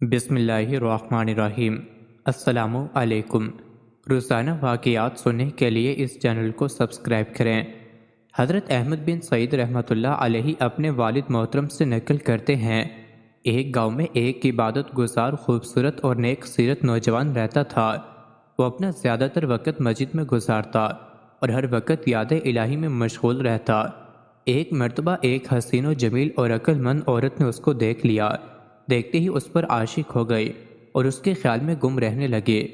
بسم اللہ الرحمن الرحیم۔ السلام علیکم۔ روزانہ واقعات سننے کے لیے اس چینل کو سبسکرائب کریں۔ حضرت احمد بن سعید رحمۃ اللہ علیہ اپنے والد محترم سے نقل کرتے ہیں، ایک گاؤں میں ایک عبادت گزار خوبصورت اور نیک سیرت نوجوان رہتا تھا۔ وہ اپنا زیادہ تر وقت مسجد میں گزارتا اور ہر وقت یاد الہی میں مشغول رہتا۔ ایک مرتبہ ایک حسین و جمیل اور عقل مند عورت نے اس کو دیکھ لیا۔ دیکھتے ہی اس پر عاشق ہو گئی اور اس کے خیال میں گم رہنے لگے۔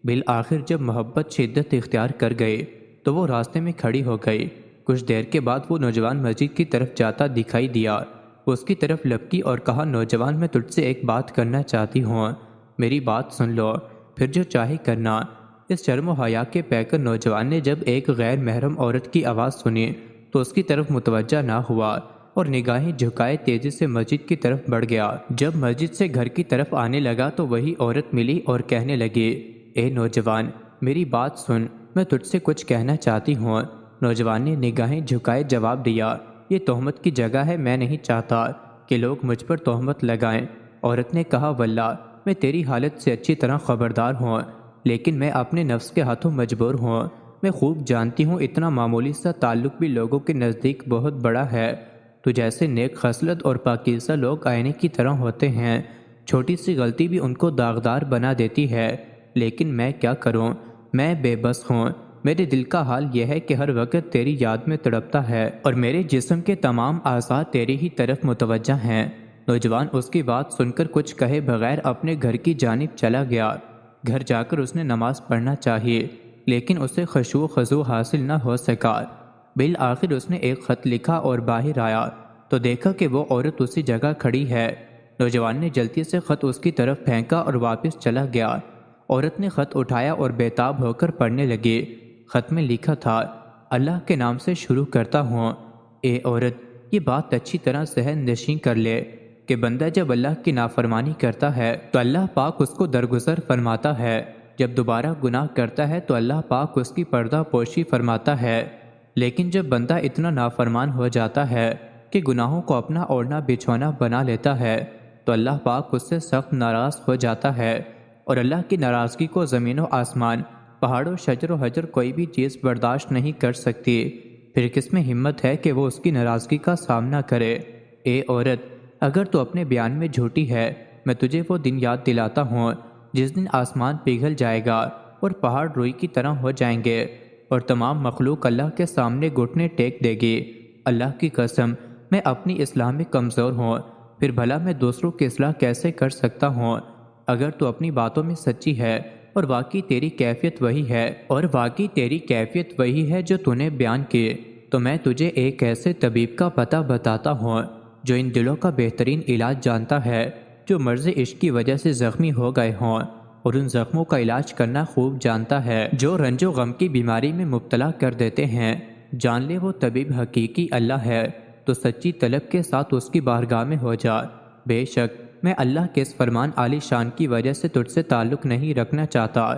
بالآخر جب محبت شدت اختیار کر گئے تو وہ راستے میں کھڑی ہو گئی۔ کچھ دیر کے بعد وہ نوجوان مسجد کی طرف جاتا دکھائی دیا۔ وہ اس کی طرف لپکی اور کہا، نوجوان، میں تجھ سے ایک بات کرنا چاہتی ہوں، میری بات سن لو، پھر جو چاہے کرنا۔ اس شرم و حیا کے پیکر نوجوان نے جب ایک غیر محرم عورت کی آواز سنی تو اس کی طرف متوجہ نہ ہوا اور نگاہیں جھکائے تیزی سے مسجد کی طرف بڑھ گیا۔ جب مسجد سے گھر کی طرف آنے لگا تو وہی عورت ملی اور کہنے لگی، اے نوجوان، میری بات سن، میں تجھ سے کچھ کہنا چاہتی ہوں۔ نوجوان نے نگاہیں جھکائے جواب دیا، یہ تہمت کی جگہ ہے، میں نہیں چاہتا کہ لوگ مجھ پر تہمت لگائیں۔ عورت نے کہا، واللہ میں تیری حالت سے اچھی طرح خبردار ہوں، لیکن میں اپنے نفس کے ہاتھوں مجبور ہوں۔ میں خوب جانتی ہوں اتنا معمولی سا تعلق بھی لوگوں کے نزدیک بہت بڑا ہے۔ تو جیسے نیک خصلت اور پاکیزہ لوگ آئینے کی طرح ہوتے ہیں، چھوٹی سی غلطی بھی ان کو داغدار بنا دیتی ہے، لیکن میں کیا کروں، میں بے بس ہوں۔ میرے دل کا حال یہ ہے کہ ہر وقت تیری یاد میں تڑپتا ہے اور میرے جسم کے تمام اعضاء تیری ہی طرف متوجہ ہیں۔ نوجوان اس کی بات سن کر کچھ کہے بغیر اپنے گھر کی جانب چلا گیا۔ گھر جا کر اس نے نماز پڑھنا چاہیے، لیکن اسے خشوع و خضوع حاصل نہ ہو سکا۔ بالآخر اس نے ایک خط لکھا اور باہر آیا تو دیکھا کہ وہ عورت اسی جگہ کھڑی ہے۔ نوجوان نے جلدی سے خط اس کی طرف پھینکا اور واپس چلا گیا۔ عورت نے خط اٹھایا اور بےتاب ہو کر پڑھنے لگی۔ خط میں لکھا تھا، اللہ کے نام سے شروع کرتا ہوں۔ اے عورت، یہ بات اچھی طرح ذہن نشین کر لے کہ بندہ جب اللہ کی نافرمانی کرتا ہے تو اللہ پاک اس کو درگزر فرماتا ہے، جب دوبارہ گناہ کرتا ہے تو اللہ پاک اس کی پردہ پوشی فرماتا ہے، لیکن جب بندہ اتنا نافرمان ہو جاتا ہے کہ گناہوں کو اپنا اوڑھنا بچھونا بنا لیتا ہے تو اللہ پاک اس سے سخت ناراض ہو جاتا ہے، اور اللہ کی ناراضگی کو زمین و آسمان، پہاڑ و شجر و حجر کوئی بھی چیز برداشت نہیں کر سکتی۔ پھر کس میں ہمت ہے کہ وہ اس کی ناراضگی کا سامنا کرے؟ اے عورت، اگر تو اپنے بیان میں جھوٹی ہے، میں تجھے وہ دن یاد دلاتا ہوں جس دن آسمان پگھل جائے گا اور پہاڑ روئی کی طرح ہو جائیں گے اور تمام مخلوق اللہ کے سامنے گھٹنے ٹیک دے گی۔ اللہ کی قسم، میں اپنی اصلاح میں کمزور ہوں، پھر بھلا میں دوسروں کی اصلاح کیسے کر سکتا ہوں؟ اگر تو اپنی باتوں میں سچی ہے اور واقعی تیری کیفیت وہی ہے جو تو نے بیان کی، تو میں تجھے ایک ایسے طبیب کا پتہ بتاتا ہوں جو ان دلوں کا بہترین علاج جانتا ہے، جو مرض عشق کی وجہ سے زخمی ہو گئے ہوں اور ان زخموں کا علاج کرنا خوب جانتا ہے، جو رنج و غم کی بیماری میں مبتلا کر دیتے ہیں۔ جان لے وہ طبیب حقیقی اللہ ہے، تو سچی طلب کے ساتھ اس کی بارگاہ میں ہو جا۔ بے شک میں اللہ کے اس فرمان عالی شان کی وجہ سے تجھ سے تعلق نہیں رکھنا چاہتا،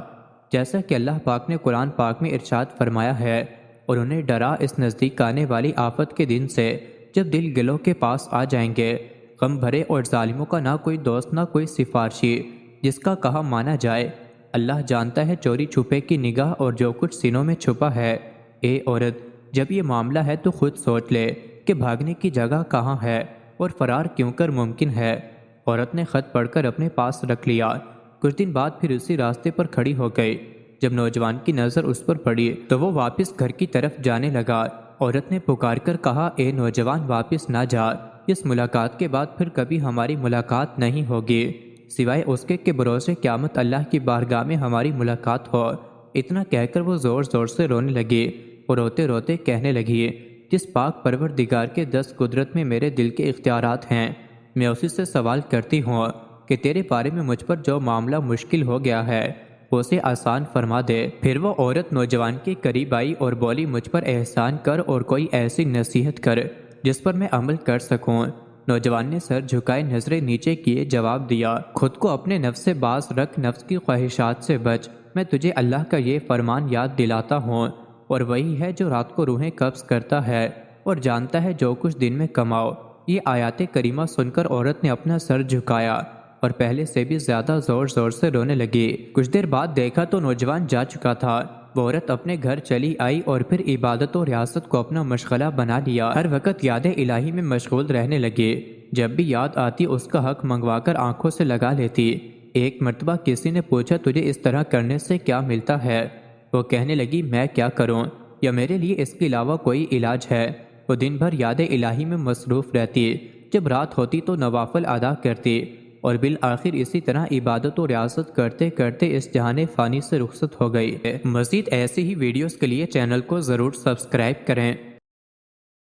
جیسا کہ اللہ پاک نے قرآن پاک میں ارشاد فرمایا ہے، اور انہیں ڈرا اس نزدیک آنے والی آفت کے دن سے جب دل گلوں کے پاس آ جائیں گے، غم بھرے اور ظالموں کا نہ کوئی دوست نہ کوئی سفارشی جس کا کہا مانا جائے۔ اللہ جانتا ہے چوری چھپے کی نگاہ اور جو کچھ سینوں میں چھپا ہے۔ اے عورت، جب یہ معاملہ ہے تو خود سوچ لے کہ بھاگنے کی جگہ کہاں ہے اور فرار کیوں کر ممکن ہے۔ عورت نے خط پڑھ کر اپنے پاس رکھ لیا۔ کچھ دن بعد پھر اسی راستے پر کھڑی ہو گئی۔ جب نوجوان کی نظر اس پر پڑی تو وہ واپس گھر کی طرف جانے لگا۔ عورت نے پکار کر کہا، اے نوجوان، واپس نہ جا، اس ملاقات کے بعد پھر کبھی ہماری ملاقات نہیں ہوگی، سوائے اس کے کہ بروز قیامت اللہ کی بارگاہ میں ہماری ملاقات ہو۔ اتنا کہہ کر وہ زور زور سے رونے لگی اور روتے روتے کہنے لگی، جس پاک پروردگار کے دست قدرت میں میرے دل کے اختیارات ہیں، میں اسی سے سوال کرتی ہوں کہ تیرے بارے میں مجھ پر جو معاملہ مشکل ہو گیا ہے وہ اسے آسان فرما دے۔ پھر وہ عورت نوجوان کے قریب آئی اور بولی، مجھ پر احسان کر اور کوئی ایسی نصیحت کر جس پر میں عمل کر سکوں۔ نوجوان نے سر جھکائے نظریں نیچے کیے جواب دیا، خود کو اپنے نفس سے باز رکھ، نفس کی خواہشات سے بچ۔ میں تجھے اللہ کا یہ فرمان یاد دلاتا ہوں، اور وہی ہے جو رات کو روحیں قبض کرتا ہے اور جانتا ہے جو کچھ دن میں کماؤ۔ یہ آیات کریمہ سن کر عورت نے اپنا سر جھکایا اور پہلے سے بھی زیادہ زور زور سے رونے لگی۔ کچھ دیر بعد دیکھا تو نوجوان جا چکا تھا۔ وہ عورت اپنے گھر چلی آئی اور پھر عبادت و ریاست کو اپنا مشغلہ بنا لیا۔ ہر وقت یاد الہی میں مشغول رہنے لگی۔ جب بھی یاد آتی اس کا حق منگوا کر آنکھوں سے لگا لیتی۔ ایک مرتبہ کسی نے پوچھا تجھے اس طرح کرنے سے کیا ملتا ہے؟ وہ کہنے لگی میں کیا کروں، یا میرے لیے اس کے علاوہ کوئی علاج ہے؟ وہ دن بھر یاد الہی میں مصروف رہتی، جب رات ہوتی تو نوافل ادا کرتی اور بالآخر اسی طرح عبادت و ریاست کرتے کرتے اس جہان فانی سے رخصت ہو گئی۔ مزید ایسی ہی ویڈیوز کے لیے چینل کو ضرور سبسکرائب کریں۔